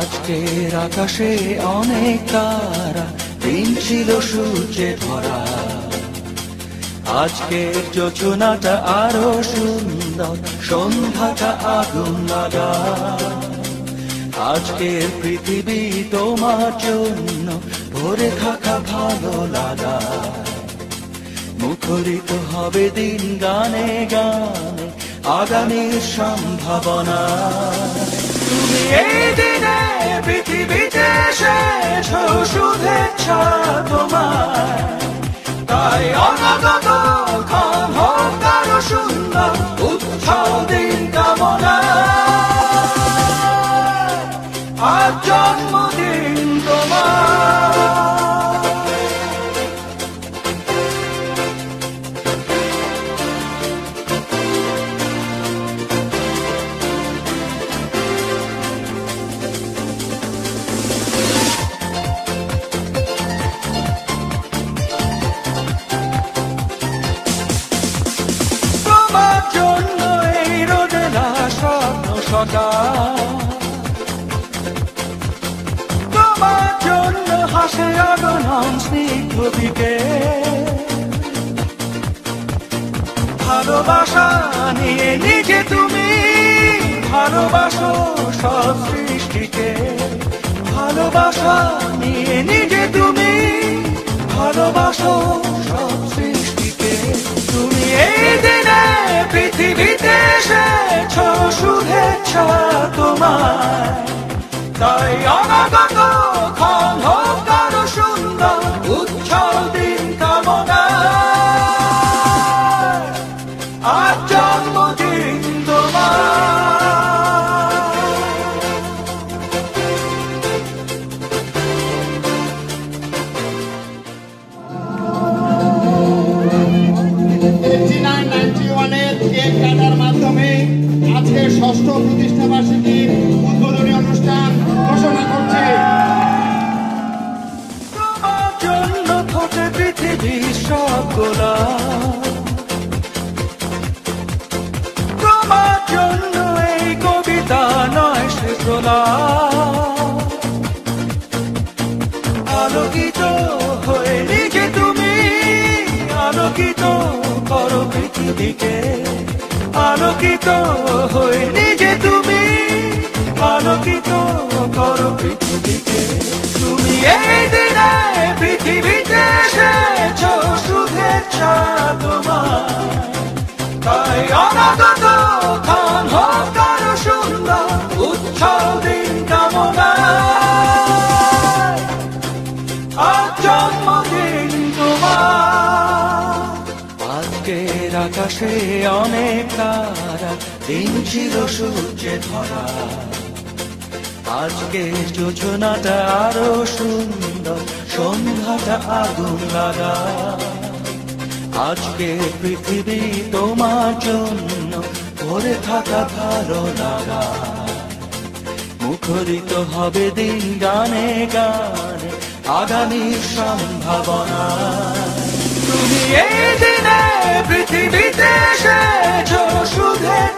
আজকের আকাশে অনেক তারা, দিন ছিল সূর্যে ভরা। আজকের যোজনাটা আরো সুন্দর, সন্ধ্যাটা আগুন লাগা। আজকের পৃথিবী তোমার জন্য ভরে থাকা ভালো লাগা। মুখরিত হবে দিন গানে গানে, আগামীর সম্ভাবনা। তুমি এই দিনে পৃথিবীতে এসেছো, শুভেচ্ছা তোমার। তাই অনাগত ক্ষণ হোক আরো সুন্দর, উৎসব দিন কামনা। আজ জন্মদিন তোমার। তোমার জন্য এই রোদেলা স্বপ্ন সকাল, তোমার জন্য হাসে আগমন স্নিগ্ধ বিকেল। ভালোবাসা নিয়ে নিজে তুমি ভালোবাসো সব সৃষ্টিকে। ভালোবাসা নিয়ে নিজে তুমি ভালোবাসো সব সৃষ্টিকে। তুমি এই দিনে পৃথিবীতে এসেছো, শুভেচ্ছা তোমার। তাই অনাগত ক্ষণ হোক আরো সুন্দর, উৎসব দিন কামনা। আজ জন্মদিন তোমার। কেক কাটার মাধ্যমে আজকে ষষ্ঠ প্রতিষ্ঠা বার্ষিকীর উদ্বোধনী অনুষ্ঠান ঘোষণা করছে। তোমার জন্য ফোটে পৃথিবীর সব গোলাপ, তোমার জন্য এই কবিতা নয় সে গোলাপ। আলোকিত হয়ে নিজে তুমি আলোকিত করো পৃথিবীকে। আলোকিত হয়ে নিজে তুমি আলোকিত করো পৃথিবীকে। তুমি এই দিনে পৃথিবীতে এসেছো, শুভেচ্ছা তোমার। তাই অনাগত ক্ষণ হোক আরো সুন্দর, উৎসব দিন কামনা। আজ জন্মদিন তোমার। আজকের আকাশে অনেক তারা, দিন ছিল সূর্যে ধরা। আজকের যোজনাটা আরো সুন্দর, সন্ধ্যাটা আগুন লাগা। আজকে পৃথিবী তোমার জন্য ভরে থাকা ভালো লাগা। মুখরিত হবে দিন গানে গানে, আগামীর সম্ভাবনা। তুমি এই দিনে পৃথিবীতে এসেছো, শুভেচ্ছা